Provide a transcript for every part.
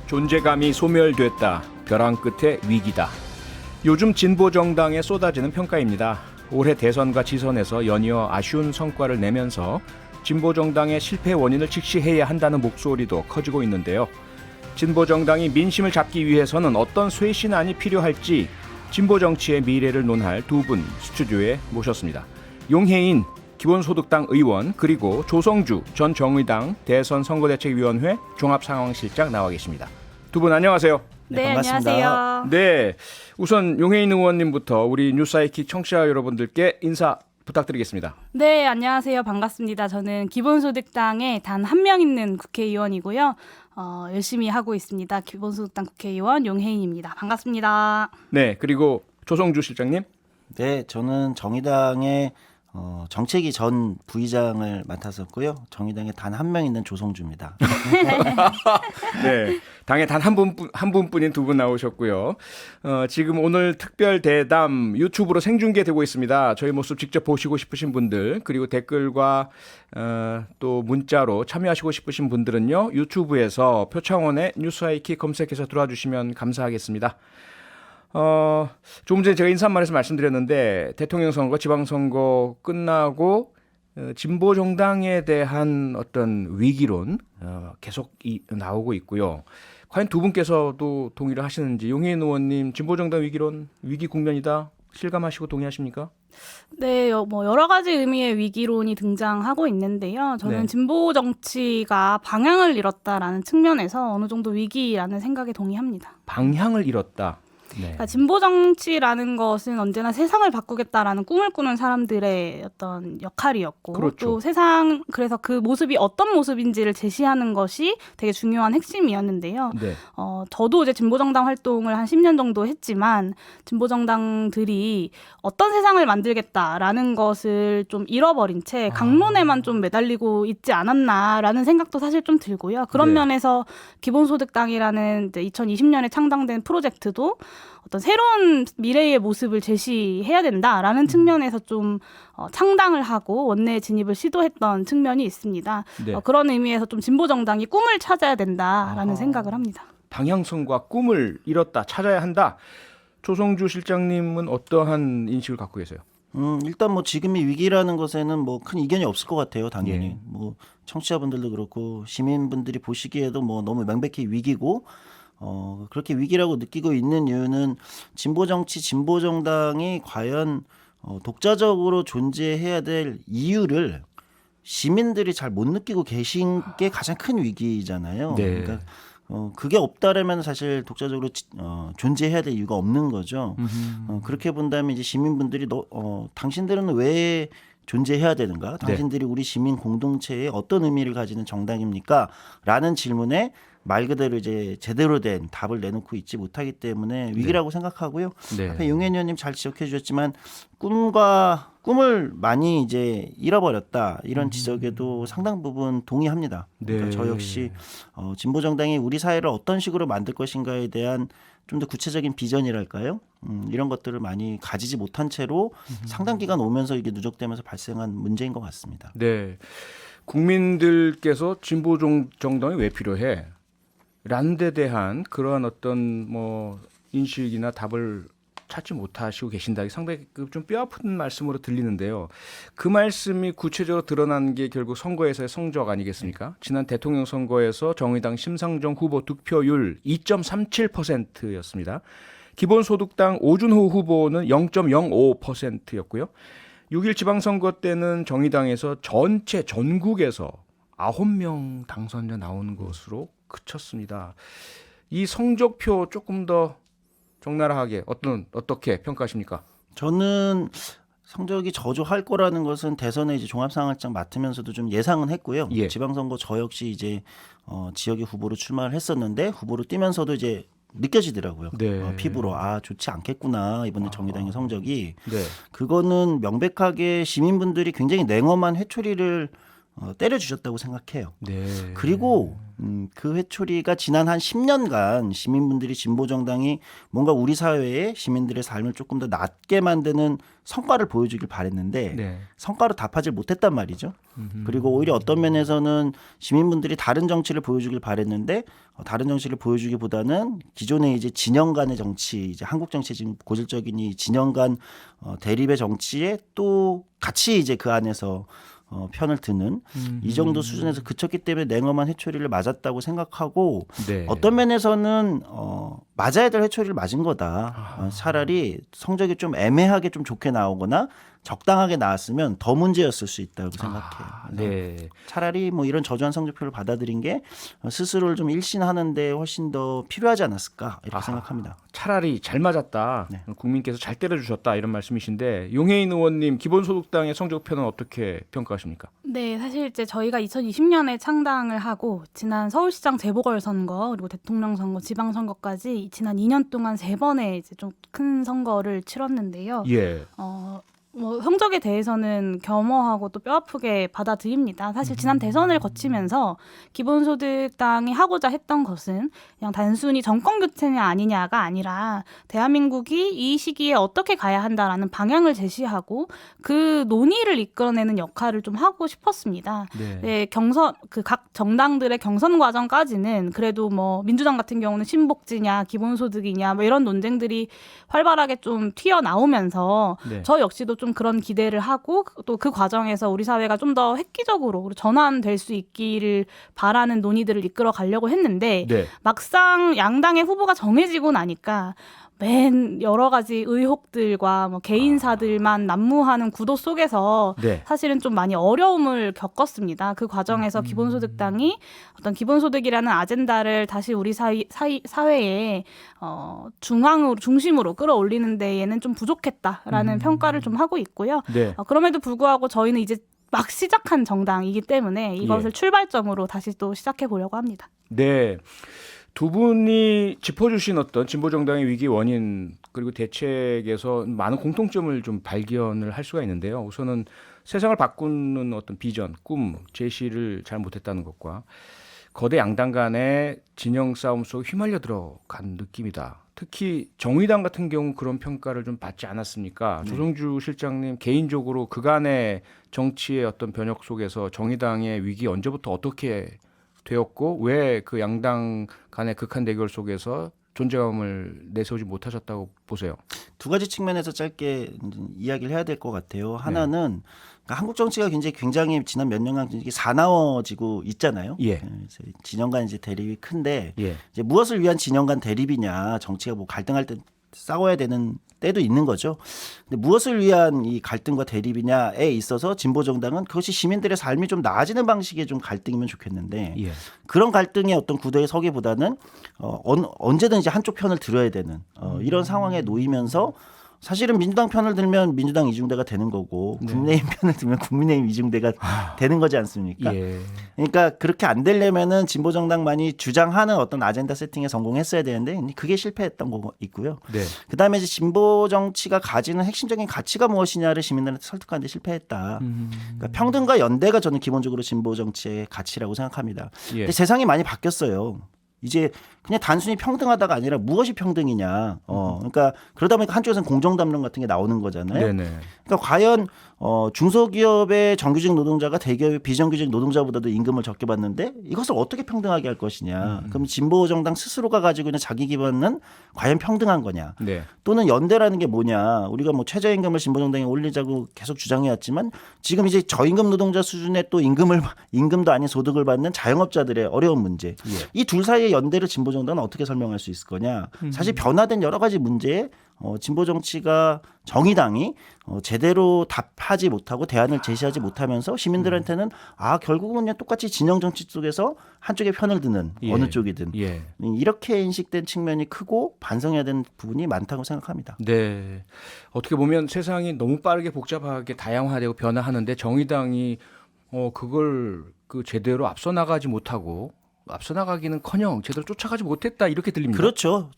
존재감이 소멸됐다. 벼랑 끝에 위기다. 요즘 진보 정당에 쏟아지는 평가입니다. 올해 대선과 지선에서 연이어 아쉬운 성과를 내면서 진보 정당의 실패 원인을 직시해야 한다는 목소리도 커지고 있는데요. 진보 정당이 민심을 잡기 위해서는 어떤 쇄신안이 필요할지 진보 정치의 미래를 논할 두 분 스튜디오에 모셨습니다. 용해인 기본소득당 의원 그리고 조성주 전 정의당 대선 선거대책위원회 종합상황실장 나와 계십니다. 두 분 안녕하세요. 네, 반갑습니다. 안녕하세요. 네, 우선 용해인 의원님부터 우리 뉴스아이킥 청취자 여러분들께 인사 부탁드리겠습니다. 네, 안녕하세요. 반갑습니다. 저는 기본소득당에 단 한 명 있는 국회의원이고요. 열심히 하고 있습니다. 기본소득당 국회의원 용해인입니다. 반갑습니다. 네, 그리고 조성주 실장님. 네, 저는 정의당의 정책위 전 부의장을 맡았었고요. 정의당에 단 한 명 있는 조성주입니다. 네, 당에 단 한 분뿐인 두 분 나오셨고요. 지금 오늘 특별 대담 유튜브로 생중계되고 있습니다. 저희 모습 직접 보시고 싶으신 분들 그리고 댓글과 또 문자로 참여하시고 싶으신 분들은요. 유튜브에서 표창원의 뉴스아이킥 검색해서 들어와 주시면 감사하겠습니다. 조금 전에 제가 인사말에서 말씀드렸는데 대통령 선거, 지방선거 끝나고 진보 정당에 대한 어떤 위기론 계속 나오고 있고요. 과연 두 분께서도 동의를 하시는지 용해인 의원님 진보 정당 위기론 위기 국면이다 실감하시고 동의하십니까? 네, 여러 가지 의미의 위기론이 등장하고 있는데요. 저는 네. 진보 정치가 방향을 잃었다라는 측면에서 어느 정도 위기라는 생각에 동의합니다. 방향을 잃었다. 네. 그러니까 진보 정치라는 것은 언제나 세상을 바꾸겠다라는 꿈을 꾸는 사람들의 어떤 역할이었고 그렇죠. 또 그래서 그 모습이 어떤 모습인지를 제시하는 것이 되게 중요한 핵심이었는데요. 네. 저도 이제 진보 정당 활동을 한 10년 정도 했지만 진보 정당들이 어떤 세상을 만들겠다라는 것을 좀 잃어버린 채 강론에만 좀 매달리고 있지 않았나라는 생각도 사실 좀 들고요. 그런 네. 면에서 기본소득당이라는 이제 2020년에 창당된 프로젝트도 어떤 새로운 미래의 모습을 제시해야 된다라는 측면에서 좀 창당을 하고 원내 진입을 시도했던 측면이 있습니다. 네. 그런 의미에서 좀 진보 정당이 꿈을 찾아야 된다라는 생각을 합니다. 방향성과 꿈을 잃었다 찾아야 한다. 조성주 실장님은 어떠한 인식을 갖고 계세요? 일단 뭐 지금이 위기라는 것에는 뭐 큰 이견이 없을 것 같아요. 당연히. 예. 뭐 청취자분들도 그렇고 시민분들이 보시기에도 뭐 너무 명백히 위기고 그렇게 위기라고 느끼고 있는 이유는 진보 정치, 진보 정당이 과연 독자적으로 존재해야 될 이유를 시민들이 잘 못 느끼고 계신 게 가장 큰 위기잖아요. 네. 그러니까 그게 없다라면 사실 독자적으로 존재해야 될 이유가 없는 거죠. 그렇게 본다면 이제 시민분들이 당신들은 왜 존재해야 되는가? 당신들이 우리 시민 공동체에 어떤 의미를 가지는 정당입니까? 라는 질문에 말 그대로 이제 제대로 된 답을 내놓고 있지 못하기 때문에 위기라고 생각하고요. 네. 앞에 용해인 의원님 잘 지적해 주셨지만 꿈을 많이 이제 잃어버렸다 이런 지적에도 상당 부분 동의합니다. 그러니까 네. 저 역시 진보 정당이 우리 사회를 어떤 식으로 만들 것인가에 대한 좀 더 구체적인 비전이랄까요? 이런 것들을 많이 가지지 못한 채로 상당 기간 오면서 이게 누적되면서 발생한 문제인 것 같습니다. 네. 국민들께서 진보 정당이 왜 필요해? 라는 데 대한 그러한 어떤 뭐 인식이나 답을 찾지 못하시고 계신다. 상당히 좀 뼈아픈 말씀으로 들리는데요. 그 말씀이 구체적으로 드러난 게 결국 선거에서의 성적 아니겠습니까? 지난 대통령 선거에서 정의당 심상정 후보 득표율 2.37%였습니다. 기본소득당 오준호 후보는 0.05%였고요. 6일 지방선거 때는 정의당에서 전국에서 9명 당선자 나오는 것으로 그쳤습니다. 이 성적표 조금 더 적나라하게 어떻게 평가하십니까? 저는 성적이 저조할 거라는 것은 대선에 이제 종합상황실장 맡으면서도 좀 예상은 했고요. 예. 지방선거 저 역시 이제 지역의 후보로 출마를 했었는데 후보로 뛰면서도 이제 느껴지더라고요. 네. 피부로 좋지 않겠구나 이번에 정의당의 성적이. 네. 그거는 명백하게 시민분들이 굉장히 냉엄한 회초리를 때려주셨다고 생각해요. 네. 그리고 그 회초리가 지난 한 10년간 시민분들이 진보정당이 뭔가 우리 사회에 시민들의 삶을 조금 더 낫게 만드는 성과를 보여주길 바랬는데 네. 성과로 답하지 못했단 말이죠. 그리고 오히려 어떤 면에서는 시민분들이 다른 정치를 보여주길 바랬는데 다른 정치를 보여주기보다는 기존의 이제 진영 간의 정치, 이제 한국 정치 지금 고질적인 이 진영 간 대립의 정치에 또 같이 이제 그 안에서 편을 드는 이 정도 수준에서 그쳤기 때문에 냉엄한 회초리를 맞았다고 생각하고 네. 어떤 면에서는 맞아야 될 회초리를 맞은 거다. 차라리 성적이 좀 애매하게 좀 좋게 나오거나 적당하게 나왔으면 더 문제였을 수 있다고 생각해요. 네. 차라리 뭐 이런 저조한 성적표를 받아들인 게 스스로를 좀 일신하는데 훨씬 더 필요하지 않았을까 이렇게 생각합니다. 차라리 잘 맞았다. 네. 국민께서 잘 때려주셨다 이런 말씀이신데 용해인 의원님 기본소득당의 성적표는 어떻게 평가하십니까? 네, 사실 이제 저희가 2020년에 창당을 하고 지난 서울시장 재보궐선거 그리고 대통령 선거, 지방선거까지 지난 2년 동안 3번의 이제 좀 큰 선거를 치렀는데요. 예. 뭐 성적에 대해서는 겸허하고 또 뼈아프게 받아들입니다. 사실 지난 대선을 거치면서 기본소득당이 하고자 했던 것은 그냥 단순히 정권 교체냐 아니냐가 아니라 대한민국이 이 시기에 어떻게 가야 한다라는 방향을 제시하고 그 논의를 이끌어내는 역할을 좀 하고 싶었습니다. 네. 네, 그 각 정당들의 경선 과정까지는 그래도 뭐 민주당 같은 경우는 신복지냐 기본소득이냐 뭐 이런 논쟁들이 활발하게 좀 튀어나오면서 네. 저 역시도 좀 그런 기대를 하고 또 그 과정에서 우리 사회가 좀 더 획기적으로 전환될 수 있기를 바라는 논의들을 이끌어 가려고 했는데 네. 막상 양당의 후보가 정해지고 나니까 맨 여러 가지 의혹들과 뭐 개인사들만 난무하는 구도 속에서 네. 사실은 좀 많이 어려움을 겪었습니다. 그 과정에서 기본소득당이 어떤 기본소득이라는 아젠다를 다시 우리 사회에 중심으로 끌어올리는 데에는 좀 부족했다라는 평가를 좀 하고 있고요. 네. 그럼에도 불구하고 저희는 이제 막 시작한 정당이기 때문에 이것을 예. 출발점으로 다시 또 시작해 보려고 합니다. 네. 두 분이 짚어주신 어떤 진보정당의 위기 원인 그리고 대책에서 많은 공통점을 좀 발견을 할 수가 있는데요. 우선은 세상을 바꾸는 어떤 비전, 꿈, 제시를 잘 못했다는 것과 거대 양당 간의 진영 싸움 속에 휘말려 들어간 느낌이다. 특히 정의당 같은 경우 그런 평가를 좀 받지 않았습니까? 조성주 실장님 개인적으로 그간의 정치의 어떤 변혁 속에서 정의당의 위기 언제부터 어떻게 되었고 왜 그 양당 간의 극한 대결 속에서 존재감을 내세우지 못하셨다고 보세요? 두 가지 측면에서 짧게 이야기를 해야 될 것 같아요. 하나는 그러니까 한국 정치가 굉장히 지난 몇 년간 이게 사나워지고 있잖아요. 예. 진영 간 이제 대립이 큰데 예. 이제 무엇을 위한 진영 간 대립이냐, 정치가 뭐 갈등할 때 싸워야 되는 때도 있는 거죠. 근데 무엇을 위한 이 갈등과 대립이냐에 있어서 진보 정당은 그것이 시민들의 삶이 좀 나아지는 방식의 좀 갈등이면 좋겠는데 예. 그런 갈등의 어떤 구도에 서기보다는 언제든지 한쪽 편을 들어야 되는 이런 상황에 놓이면서 사실은 민주당 편을 들면 민주당 이중대가 되는 거고 국민의힘 편을 들면 국민의힘 이중대가 되는 거지 않습니까? 예. 그러니까 그렇게 안 되려면은 진보 정당만이 주장하는 어떤 아젠다 세팅에 성공했어야 되는데 그게 실패했던 거 있고요. 네. 그다음에 이제 진보 정치가 가지는 핵심적인 가치가 무엇이냐를 시민들한테 설득하는데 실패했다. 그러니까 평등과 연대가 저는 기본적으로 진보 정치의 가치라고 생각합니다. 예. 근데 세상이 많이 바뀌었어요. 이제 그냥 단순히 평등하다가 아니라 무엇이 평등이냐. 그러니까 그러다 보니까 한쪽에서는 공정담론 같은 게 나오는 거잖아요. 네네. 그러니까 과연 중소기업의 정규직 노동자가 대기업의 비정규직 노동자보다도 임금을 적게 받는데 이것을 어떻게 평등하게 할 것이냐. 그럼 진보 정당 스스로가 가지고 있는 자기 기반은 과연 평등한 거냐. 네. 또는 연대라는 게 뭐냐. 우리가 뭐 최저임금을 진보 정당이 올리자고 계속 주장해왔지만 지금 이제 저임금 노동자 수준의 또 임금도 아닌 소득을 받는 자영업자들의 어려운 문제. 이 둘 사이의 연대를 진보 정당은 어떻게 설명할 수 있을 거냐. 사실 변화된 여러 가지 문제에 진보 정치가 정의당이 제대로 답하지 못하고 대안을 제시하지 못하면서 시민들한테는 결국은 그냥 똑같이 진영 정치 속에서 한쪽의 편을 드는 예. 어느 쪽이든 예. 이렇게 인식된 측면이 크고 반성해야 되는 부분이 많다고 생각합니다. 네. 어떻게 보면 세상이 너무 빠르게 복잡하게 다양화되고 변화하는데 정의당이 그걸 제대로 앞서 나가지 못하고 앞서 나가기는커녕 제대로 쫓아가지 못했다 이렇게 들립니다. 그렇죠.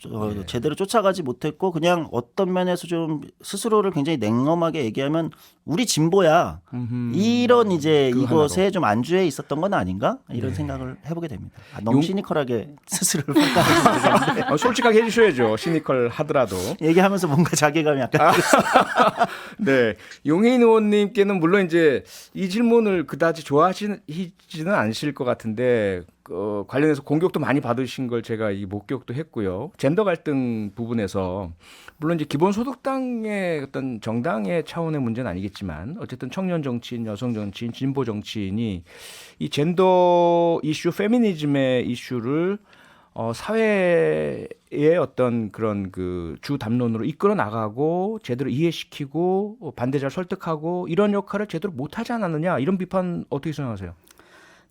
제대로 쫓아가지 못했고 그냥 어떤 면에서 좀 스스로를 굉장히 냉엄하게 얘기하면 우리 진보야 이런 이제 그 이것에 좀 안주해 있었던 건 아닌가 이런 네. 생각을 해보게 됩니다. 너무 시니컬하게 스스로를 평가하는 건데 솔직하게 해주셔야죠. 시니컬 하더라도. 얘기하면서 뭔가 자괴감이 약간 네, 용혜인 의원님께는 물론 이제 이 질문을 그다지 좋아하지는 않으실 것 같은데 관련해서 공격도 많이 받으신 걸 제가 이 목격도 했고요. 젠더 갈등 부분에서 물론 이제 기본소득당의 어떤 정당의 차원의 문제는 아니겠지만 어쨌든 청년 정치인, 여성 정치인, 진보 정치인이 이 젠더 이슈, 페미니즘의 이슈를 사회의 어떤 그런 그 주 담론으로 이끌어 나가고 제대로 이해시키고 반대자를 설득하고 이런 역할을 제대로 못하지 않았느냐 이런 비판 어떻게 생각하세요?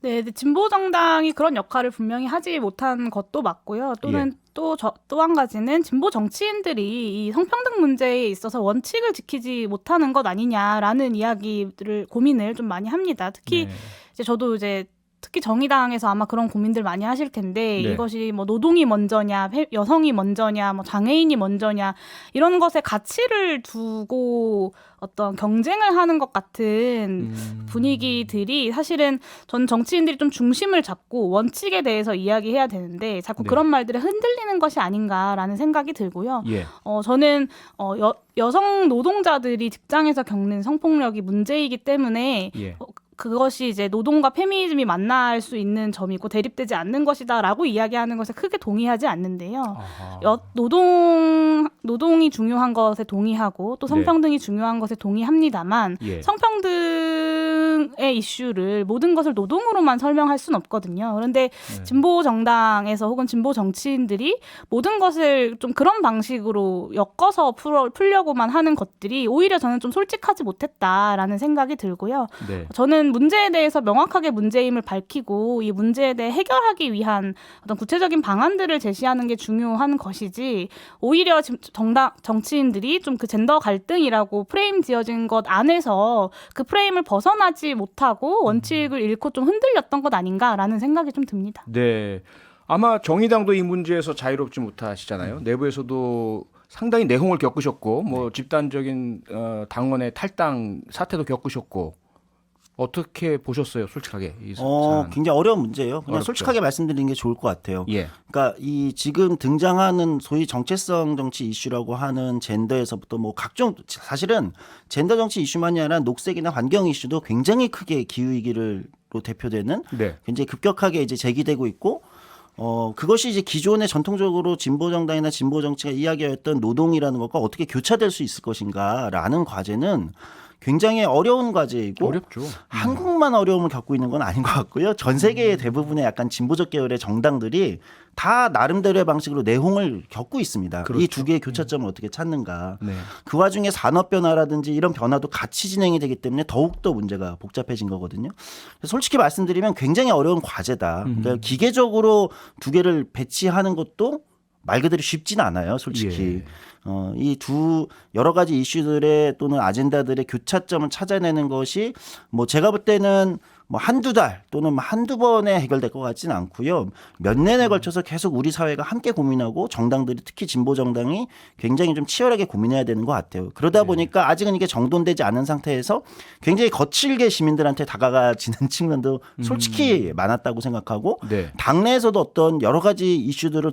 네, 진보 정당이 그런 역할을 분명히 하지 못한 것도 맞고요. 또는 또 한 가지는 진보 정치인들이 이 성평등 문제에 있어서 원칙을 지키지 못하는 것 아니냐라는 이야기들을 고민을 좀 많이 합니다. 특히 이제 저도 이제 특히 정의당에서 아마 그런 고민들 많이 하실 텐데 네. 이것이 뭐 노동이 먼저냐, 여성이 먼저냐, 뭐 장애인이 먼저냐 이런 것에 가치를 두고 어떤 경쟁을 하는 것 같은 분위기들이 사실은 전 정치인들이 좀 중심을 잡고 원칙에 대해서 이야기해야 되는데 자꾸 네. 그런 말들에 흔들리는 것이 아닌가라는 생각이 들고요. 예. 저는 여성 노동자들이 직장에서 겪는 성폭력이 문제이기 때문에 예. 그것이 이제 노동과 페미니즘이 만날 수 있는 점이고 대립되지 않는 것이다라고 이야기하는 것에 크게 동의하지 않는데요. 노동이 중요한 것에 동의하고 또 성평등이 중요한 것에 동의합니다만 예. 성평등의 이슈를 모든 것을 노동으로만 설명할 수는 없거든요. 그런데 진보 정당에서 혹은 진보 정치인들이 모든 것을 좀 그런 방식으로 엮어서 풀려고만 하는 것들이 오히려 저는 좀 솔직하지 못했다라는 생각이 들고요. 네. 저는 문제에 대해서 명확하게 문제임을 밝히고 이 문제에 대해 해결하기 위한 어떤 구체적인 방안들을 제시하는 게 중요한 것이지 오히려 정치인들이 좀 그 젠더 갈등이라고 프레임 지어진 것 안에서 그 프레임을 벗어나지 못하고 원칙을 잃고 좀 흔들렸던 것 아닌가라는 생각이 좀 듭니다. 네. 아마 정의당도 이 문제에서 자유롭지 못하시잖아요. 내부에서도 상당히 내홍을 겪으셨고 뭐 집단적인 당원의 탈당 사태도 겪으셨고 어떻게 보셨어요, 솔직하게 이 사안? 굉장히 어려운 문제예요. 그냥 어렵죠. 솔직하게 말씀드리는 게 좋을 것 같아요. 예. 그러니까 이 지금 등장하는 소위 정체성 정치 이슈라고 하는 젠더에서부터 뭐 각종 사실은 젠더 정치 이슈만이 아니라 녹색이나 환경 이슈도 굉장히 크게 기후위기로 대표되는 네. 굉장히 급격하게 이제 제기되고 있고 그것이 이제 기존의 전통적으로 진보 정당이나 진보 정치가 이야기했던 노동이라는 것과 어떻게 교차될 수 있을 것인가라는 과제는 굉장히 어려운 과제이고 어렵죠. 한국만 어려움을 겪고 있는 건 아닌 것 같고요. 전 세계의 대부분의 약간 진보적 계열의 정당들이 다 나름대로의 방식으로 내홍을 겪고 있습니다. 그렇죠. 이 두 개의 교차점을 어떻게 찾는가. 네. 그 와중에 산업 변화라든지 이런 변화도 같이 진행이 되기 때문에 더욱더 문제가 복잡해진 거거든요. 솔직히 말씀드리면 굉장히 어려운 과제다. 그러니까 기계적으로 두 개를 배치하는 것도 말 그대로 쉽지는 않아요, 솔직히. 이 두 여러 가지 이슈들의 또는 아젠다들의 교차점을 찾아내는 것이 뭐 제가 볼 때는 뭐 한두 달 또는 한두 번에 해결될 것 같지는 않고요. 몇 년에 걸쳐서 계속 우리 사회가 함께 고민하고 정당들이 특히 진보 정당이 굉장히 좀 치열하게 고민해야 되는 것 같아요. 그러다 보니까 아직은 이게 정돈되지 않은 상태에서 굉장히 거칠게 시민들한테 다가가지는 측면도 솔직히 많았다고 생각하고 네. 당내에서도 어떤 여러 가지 이슈들을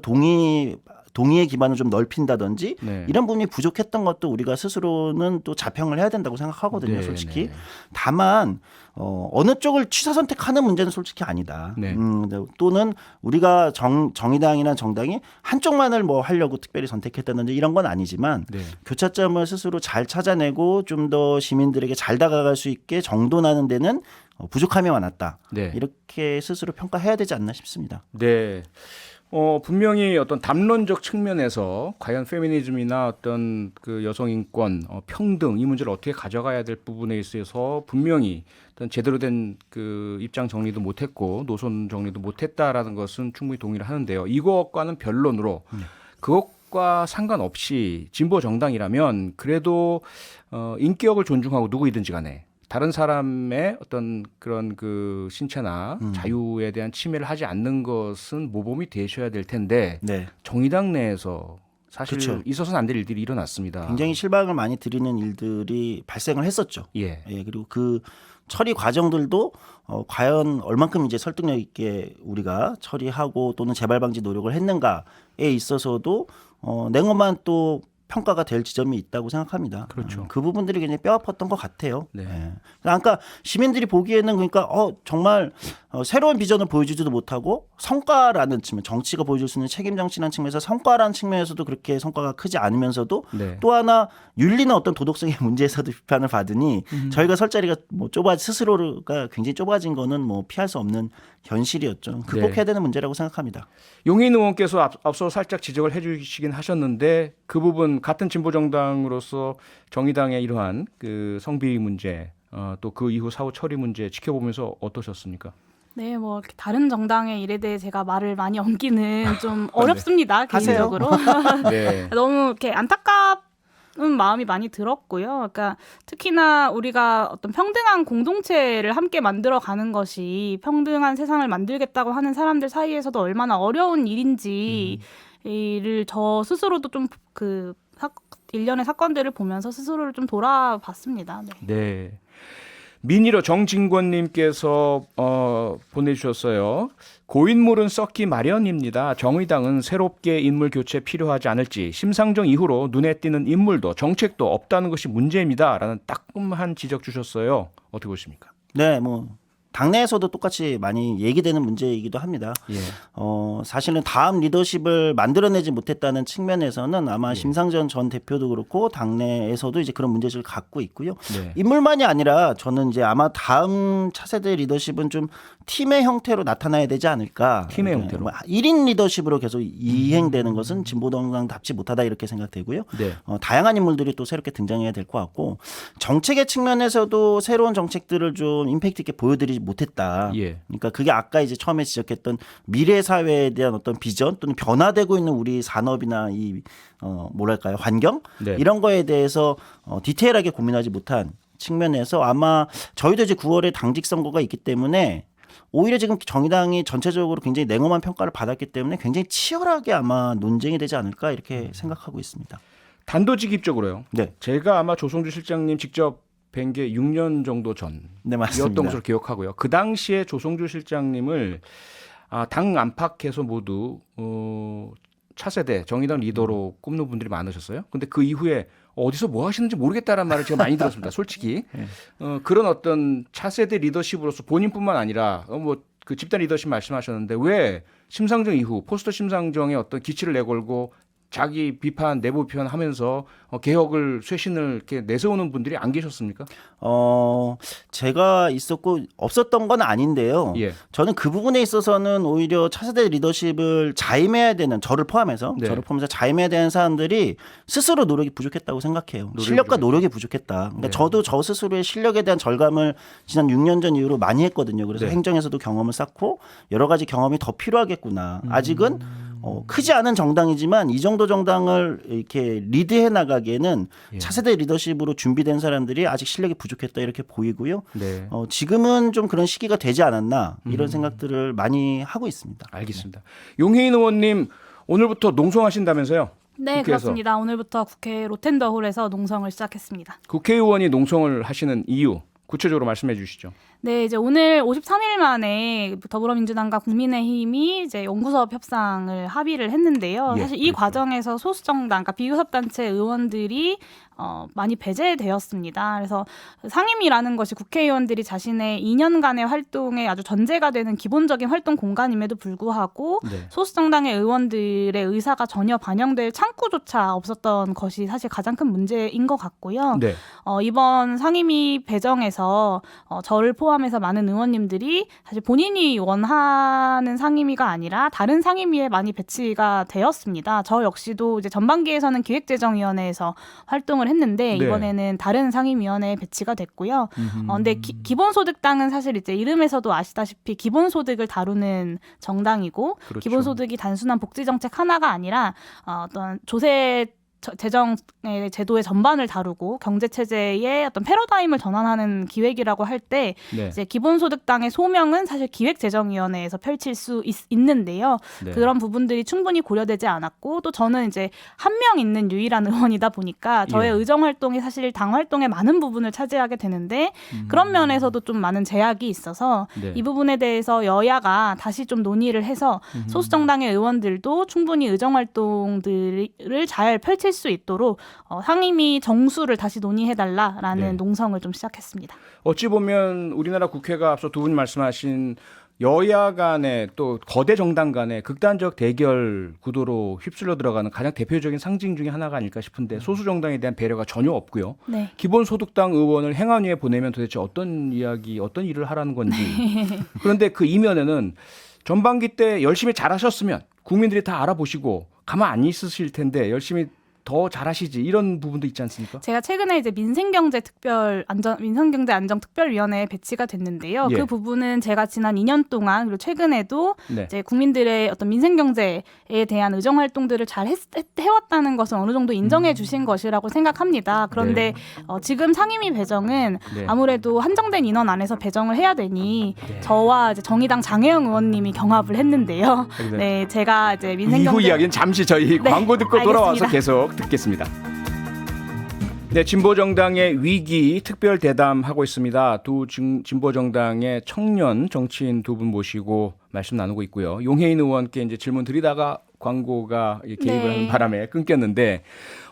동의의 기반을 좀 넓힌다든지 네. 이런 부분이 부족했던 것도 우리가 스스로는 또 자평을 해야 된다고 생각하거든요. 네, 솔직히. 네. 다만 어느 쪽을 취사 선택하는 문제는 솔직히 아니다. 네. 또는 우리가 정의당이나 정당이 한쪽만을 뭐 하려고 특별히 선택했다든지 이런 건 아니지만 네. 교차점을 스스로 잘 찾아내고 좀 더 시민들에게 잘 다가갈 수 있게 정돈하는 데는 부족함이 많았다. 네. 이렇게 스스로 평가해야 되지 않나 싶습니다. 네. 분명히 어떤 담론적 측면에서 과연 페미니즘이나 어떤 그 여성 인권, 평등 이 문제를 어떻게 가져가야 될 부분에 있어서 분명히 어떤 제대로 된 그 입장 정리도 못했고 노선 정리도 못했다라는 것은 충분히 동의를 하는데요. 이것과는 변론으로 그것과 상관없이 진보 정당이라면 그래도 인격을 존중하고 누구이든지 간에 다른 사람의 어떤 그런 그 신체나 자유에 대한 침해를 하지 않는 것은 모범이 되셔야 될 텐데 네. 정의당 내에서 사실 그렇죠. 있어서는 안 될 일들이 일어났습니다. 굉장히 실망을 많이 드리는 일들이 발생을 했었죠. 예. 예, 그리고 그 처리 과정들도 과연 얼만큼 이제 설득력 있게 우리가 처리하고 또는 재발 방지 노력을 했는가에 있어서도 냉엄한 또 평가가 될 지점이 있다고 생각합니다. 그렇죠. 그 부분들이 굉장히 뼈아팠던 것 같아요. 네. 예. 그러니까 시민들이 보기에는 그러니까 정말 새로운 비전을 보여주지도 못하고 성과라는 측면, 정치가 보여줄 수 있는 책임 정치라는 측면에서 성과라는 측면에서도 그렇게 성과가 크지 않으면서도 네. 또 하나 윤리나 어떤 도덕성의 문제에서도 비판을 받으니 저희가 설 자리가 뭐 스스로가 굉장히 좁아진 거는 뭐 피할 수 없는 현실이었죠. 극복해야 되는 문제라고 생각합니다. 용인 의원께서 앞서 살짝 지적을 해주시긴 하셨는데 그 부분 같은 진보정당으로서 정의당의 이러한 그 성비 문제 또 그 이후 사후 처리 문제 지켜보면서 어떠셨습니까? 네, 뭐 이렇게 다른 정당의 일에 대해 제가 말을 많이 얹기는 좀 어렵습니다. 개인적으로. 네. 너무 이렇게 안타까운 마음이 많이 들었고요. 그러니까 특히나 우리가 어떤 평등한 공동체를 함께 만들어가는 것이 평등한 세상을 만들겠다고 하는 사람들 사이에서도 얼마나 어려운 일인지를 저 스스로도 좀 그 일련의 사건들을 보면서 스스로를 좀 돌아봤습니다. 네. 네. 민일호 정진권님께서 보내주셨어요. 고인물은 썩기 마련입니다. 정의당은 새롭게 인물 교체 필요하지 않을지 심상정 이후로 눈에 띄는 인물도 정책도 없다는 것이 문제입니다. 라는 따끔한 지적 주셨어요. 어떻게 보십니까? 네, 뭐 당내에서도 똑같이 많이 얘기되는 문제이기도 합니다. 예. 사실은 다음 리더십을 만들어내지 못했다는 측면에서는 아마 심상정 전 대표도 그렇고 당내에서도 이제 그런 문제를 갖고 있고요. 네. 인물만이 아니라 저는 이제 아마 다음 차세대 리더십은 좀 팀의 형태로 나타나야 되지 않을까. 팀의 형태로. 1인 리더십으로 계속 이행되는 것은 진보정당답지 못하다 이렇게 생각되고요. 네. 다양한 인물들이 또 새롭게 등장해야 될 것 같고 정책의 측면에서도 새로운 정책들을 좀 임팩트 있게 보여드리지 못했다. 예. 그러니까 그게 아까 이제 처음에 지적했던 미래 사회에 대한 어떤 비전 또는 변화되고 있는 우리 산업이나 이 뭐랄까요 환경 네. 이런 거에 대해서 디테일하게 고민하지 못한 측면에서 아마 저희도 이제 9월에 당직 선거가 있기 때문에 오히려 지금 정의당이 전체적으로 굉장히 냉엄한 평가를 받았기 때문에 굉장히 치열하게 아마 논쟁이 되지 않을까 이렇게 생각하고 있습니다. 단도직입적으로요. 네, 제가 아마 조성주 실장님 직접 뵌 게 6년 정도 전이었던 네 맞습니다. 것으로 기억하고요. 그 당시에 조성주 실장님을 당 안팎에서 모두 차세대 정의당 리더로 꼽는 분들이 많으셨어요. 근데 그 이후에 어디서 뭐 하시는지 모르겠다라는 말을 제가 많이 들었습니다. 솔직히 그런 어떤 차세대 리더십으로서 본인뿐만 아니라 뭐 그 집단 리더십 말씀하셨는데 왜 심상정 이후 포스터 심상정의 어떤 기치를 내걸고 자기 비판 내부 비판하면서 개혁을 쇄신을 이렇게 내세우는 분들이 안 계셨습니까? 제가 있었고 없었던 건 아닌데요. 예. 저는 그 부분에 있어서는 오히려 차세대 리더십을 자임해야 되는 저를 포함해서 자임해야 되는 사람들이 스스로 노력이 부족했다고 생각해요. 실력과 노력이 부족했다. 그러니까 저도 저 스스로의 실력에 대한 절감을 지난 6년 전 이후로 많이 했거든요. 그래서 행정에서도 경험을 쌓고 여러 가지 경험이 더 필요하겠구나. 아직은 크지 않은 정당이지만 이 정도 정당을 이렇게 리드해 나가기에는 차세대 리더십으로 준비된 사람들이 아직 실력이 부족했다 이렇게 보이고요. 네. 지금은 좀 그런 시기가 되지 않았나 이런 생각들을 많이 하고 있습니다. 알겠습니다. 용혜인 의원님 오늘부터 농성하신다면서요? 네, 국회에서. 그렇습니다. 오늘부터 국회 로텐더홀에서 농성을 시작했습니다. 국회의원이 농성을 하시는 이유 구체적으로 말씀해 주시죠. 네, 이제 오늘 53일 만에 더불어민주당과 국민의힘이 이제 연구사업 협상을 합의를 했는데요. 예, 사실 이 그렇죠. 과정에서 소수정당, 그러니까 비교섭단체 의원들이 많이 배제되었습니다. 그래서 상임위라는 것이 국회의원들이 자신의 2년간의 활동에 아주 전제가 되는 기본적인 활동 공간임에도 불구하고 네. 소수정당의 의원들의 의사가 전혀 반영될 창구조차 없었던 것이 사실 가장 큰 문제인 것 같고요. 네. 이번 상임위 배정에서 저를 포함해서 많은 의원님들이 사실 본인이 원하는 상임위가 아니라 다른 상임위에 많이 배치가 되었습니다. 저 역시도 이제 전반기에서는 기획재정위원회에서 활동을 했는데 네. 이번에는 다른 상임위원회에 배치가 됐고요. 근데 기본소득당은 사실 이제 이름에서도 아시다시피 기본소득을 다루는 정당이고 그렇죠. 기본소득이 단순한 복지정책 하나가 아니라 어떤 조세 재정의 제도의 전반을 다루고 경제 체제의 어떤 패러다임을 전환하는 기획이라고 할 때 네. 이제 기본소득당의 소명은 사실 기획재정위원회에서 펼칠 수 있는데요. 네. 그런 부분들이 충분히 고려되지 않았고 또 저는 이제 한 명 있는 유일한 의원이다 보니까 저의 예. 의정 활동이 사실 당 활동의 많은 부분을 차지하게 되는데 그런 면에서도 좀 많은 제약이 있어서 네. 이 부분에 대해서 여야가 다시 좀 논의를 해서 소수 정당의 의원들도 충분히 의정 활동들을 잘 펼칠 수 있도록 상임위 정수를 다시 논의해달라라는 네. 농성을 좀 시작했습니다. 어찌 보면 우리나라 국회가 앞서 두 분이 말씀하신 여야 간의 또 거대 정당 간의 극단적 대결 구도로 휩쓸려 들어가는 가장 대표적인 상징 중에 하나가 아닐까 싶은데 소수 정당에 대한 배려가 전혀 없고요. 네. 기본소득당 의원을 행안위에 보내면 도대체 어떤 이야기, 어떤 일을 하라는 건지. 그런데 그 이면에는 전반기 때 열심히 잘하셨으면 국민들이 다 알아보시고 가만 안 있으실 텐데 열심히 더 잘하시지 이런 부분도 있지 않습니까? 제가 최근에 이제 민생경제 안정 특별위원회에 배치가 됐는데요. 예. 그 부분은 제가 지난 2년 동안 그리고 최근에도 네. 이제 국민들의 어떤 민생경제에 대한 의정 활동들을 잘 해왔다는 것은 어느 정도 인정해 주신 것이라고 생각합니다. 그런데 지금 상임위 배정은 네. 아무래도 한정된 인원 안에서 배정을 해야 되니 저와 이제 정의당 장혜영 의원님이 경합을 했는데요. 네, 제가 이제 민생경제 이후 이야기는 잠시 저희 네, 광고 듣고 돌아와서 알겠습니다. 계속 듣겠습니다. 네, 진보정당의 위기 특별 대담하고 있습니다. 두 진보정당의 청년 정치인 두 분 모시고 말씀 나누고 있고요. 용혜인 의원께 이제 질문 드리다가 광고가 개입을 네. 하는 바람에 끊겼는데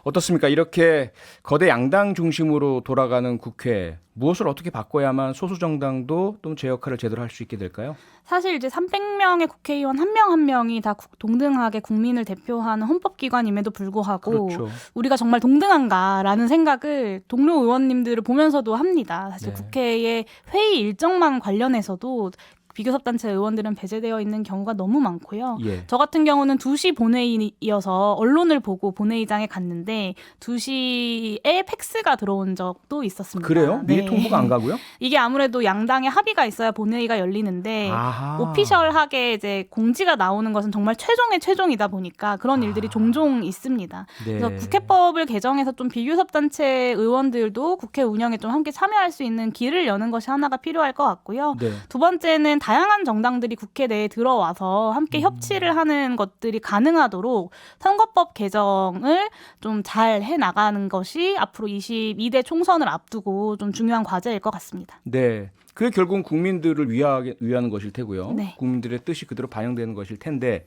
어떻습니까? 이렇게 거대 양당 중심으로 돌아가는 국회 무엇을 어떻게 바꿔야만 소수 정당도 또 제 역할을 제대로 할 수 있게 될까요? 사실 이제 300명의 국회의원 한 명 한 명이 다 동등하게 국민을 대표하는 헌법기관임에도 불구하고 그렇죠. 우리가 정말 동등한가라는 생각을 동료 의원님들을 보면서도 합니다. 사실 네. 국회의 회의 일정만 관련해서도 비교섭단체 의원들은 배제되어 있는 경우가 너무 많고요. 예. 저 같은 경우는 2시 본회의여서 언론을 보고 본회의장에 갔는데 2시에 팩스가 들어온 적도 있었습니다. 그래요? 미리 네. 통보가 안 가고요? 이게 아무래도 양당의 합의가 있어야 본회의가 열리는데 아하. 오피셜하게 이제 공지가 나오는 것은 정말 최종의 최종이다 보니까 그런 일들이 종종 있습니다. 네. 그래서 국회법을 개정해서 좀 비교섭단체 의원들도 국회 운영에 좀 함께 참여할 수 있는 길을 여는 것이 하나가 필요할 것 같고요. 네. 두 번째는 다양한 정당들이 국회 내에 들어와서 함께 협치를 하는 것들이 가능하도록 선거법 개정을 좀 잘 해나가는 것이 앞으로 22대 총선을 앞두고 좀 중요한 과제일 것 같습니다. 네. 그게 결국은 국민들을 위하는 것일 테고요. 네. 국민들의 뜻이 그대로 반영되는 것일 텐데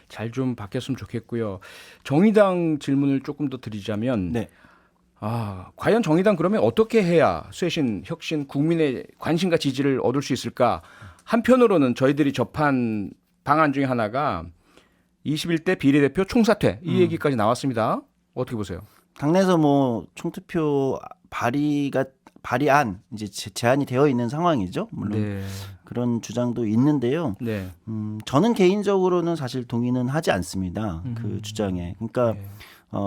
잘 좀 바뀌었으면 좋겠고요. 정의당 질문을 조금 더 드리자면 네. 과연 정의당 그러면 어떻게 해야 쇄신, 혁신, 국민의 관심과 지지를 얻을 수 있을까? 한편으로는 저희들이 접한 방안 중에 하나가 21대 비례대표 총사퇴 이 얘기까지 나왔습니다. 어떻게 보세요? 당내에서 뭐 총투표 발의안 이제 제한이 되어 있는 상황이죠. 물론 네. 그런 주장도 있는데요. 네. 저는 개인적으로는 사실 동의는 하지 않습니다. 그 주장에. 그러니까 네.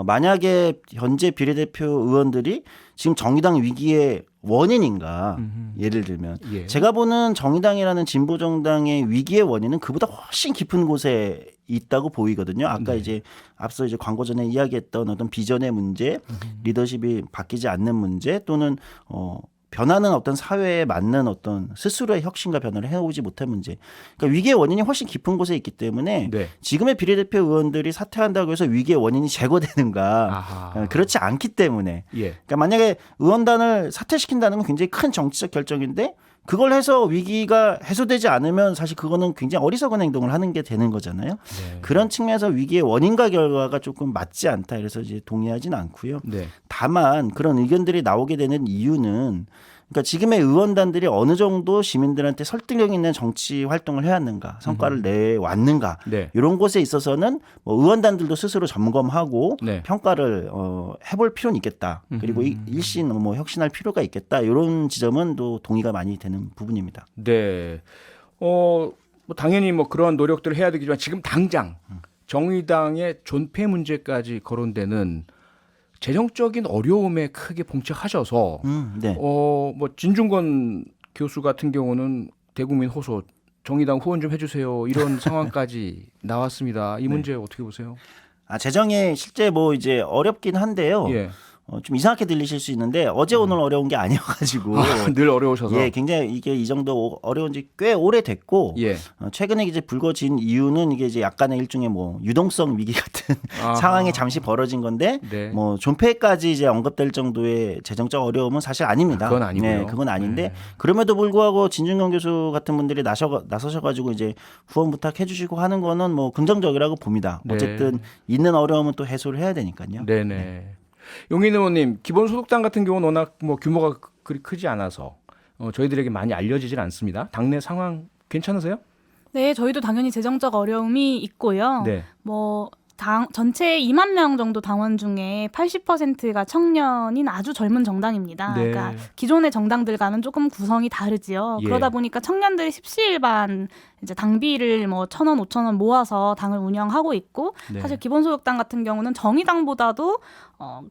만약에 현재 비례대표 의원들이 지금 정의당 위기의 원인인가 예를 들면 예. 제가 보는 정의당이라는 진보정당의 위기의 원인은 그보다 훨씬 깊은 곳에 있다고 보이거든요. 아까 네. 이제 앞서 이제 광고 전에 이야기했던 어떤 비전의 문제, 리더십이 바뀌지 않는 문제 또는 변하는 어떤 사회에 맞는 어떤 스스로의 혁신과 변화를 해오지 못한 문제. 그러니까 위기의 원인이 훨씬 깊은 곳에 있기 때문에 네. 지금의 비례대표 의원들이 사퇴한다고 해서 위기의 원인이 제거되는가 아하. 그렇지 않기 때문에 예. 그러니까 만약에 의원단을 사퇴시킨다는 건 굉장히 큰 정치적 결정인데 그걸 해서 위기가 해소되지 않으면 사실 그거는 굉장히 어리석은 행동을 하는 게 되는 거잖아요. 네. 그런 측면에서 위기의 원인과 결과가 조금 맞지 않다. 그래서 이제 동의하지는 않고요. 네. 다만 그런 의견들이 나오게 되는 이유는 그러니까 지금의 의원단들이 어느 정도 시민들한테 설득력 있는 정치 활동을 해왔는가, 성과를 내왔는가 네. 이런 곳에 있어서는 뭐 의원단들도 스스로 점검하고 네. 평가를 해볼 필요는 있겠다. 그리고 일신 뭐 혁신할 필요가 있겠다. 이런 지점은 또 동의가 많이 되는 부분입니다. 네. 뭐 당연히 뭐 그런 노력들을 해야 되겠지만 지금 당장 정의당의 존폐 문제까지 거론되는 재정적인 어려움에 크게 봉착하셔서 네. 뭐 진중권 교수 같은 경우는 대국민 호소 정의당 후원 좀 해주세요 이런 상황까지 나왔습니다. 이 문제 어떻게 보세요? 재정이 실제 뭐 이제 어렵긴 한데요. 예. 좀 이상하게 들리실 수 있는데 어제 오늘 어려운 게 아니어가지고 늘 어려우셔서. 예, 굉장히 이게 이 정도 어려운지 꽤 오래됐고 예. 최근에 이제 불거진 이유는 이게 이제 약간의 일종의 뭐 유동성 위기 같은 아하. 상황이 잠시 벌어진 건데 네. 뭐 존폐까지 이제 언급될 정도의 재정적 어려움은 사실 아닙니다. 그건 아니고요. 네, 그건 아닌데 네. 그럼에도 불구하고 진중경 교수 같은 분들이 나서셔가지고 이제 후원 부탁해주시고 하는 거는 뭐 긍정적이라고 봅니다. 네. 어쨌든 있는 어려움은 또 해소를 해야 되니까요. 네네. 용인 의원님, 기본소득당 같은 경우는 워낙 뭐 규모가 그리 크지 않아서 저희들에게 많이 알려지질 않습니다. 당내 상황 괜찮으세요? 네, 저희도 당연히 재정적 어려움이 있고요. 네. 뭐 전체 2만 명 정도 당원 중에 80%가 청년인 아주 젊은 정당입니다. 네. 그러니까 기존의 정당들과는 조금 구성이 다르지요. 예. 그러다 보니까 청년들이 십시일반 이제 당비를 뭐 1,000원, 5,000원 모아서 당을 운영하고 있고 네. 사실 기본소득당 같은 경우는 정의당보다도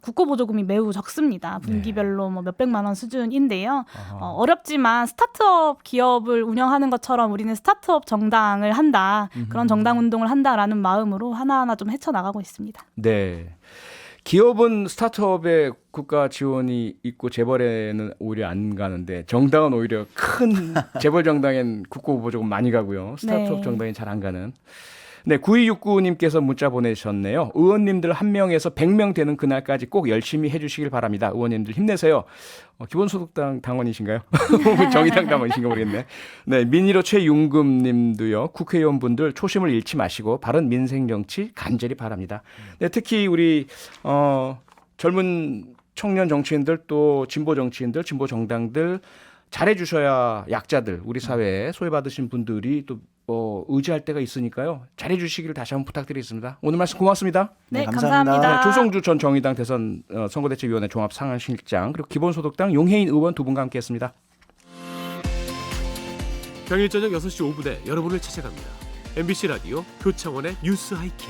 국고보조금이 매우 적습니다. 분기별로 뭐 몇백만 원 수준인데요. 어렵지만 스타트업 기업을 운영하는 것처럼 우리는 스타트업 정당을 한다. 그런 정당 운동을 한다라는 마음으로 하나하나 좀 헤쳐나가고 있습니다. 네. 기업은 스타트업에 국가 지원이 있고 재벌에는 오히려 안 가는데 정당은 오히려 큰 재벌 정당엔 국고보조금 많이 가고요. 스타트업 네. 정당엔 잘 안 가는. 네, 9269님께서 문자 보내셨네요. 의원님들 1명에서 100명 되는 그날까지 꼭 열심히 해주시길 바랍니다. 의원님들 힘내세요. 기본소득당 당원이신가요? 정의당 당원이신가 모르겠네. 네, 민의로 최윤금님도요. 국회의원분들 초심을 잃지 마시고 바른 민생 정치 간절히 바랍니다. 네, 특히 우리 젊은 청년 정치인들 또 진보 정치인들, 진보 정당들 잘해주셔야 약자들, 우리 사회에 소외받으신 분들이 또 의지할 때가 있으니까요. 잘해주시기를 다시 한번 부탁드리겠습니다. 오늘 말씀 고맙습니다. 네, 감사합니다. 감사합니다. 네, 조성주 전 정의당 대선 선거대책위원회 종합상황실장 그리고 기본소득당 용혜인 의원 두 분과 함께했습니다. 평일 저녁 6시 5분에 여러분을 찾아갑니다. MBC 라디오 표창원의 뉴스 하이킥.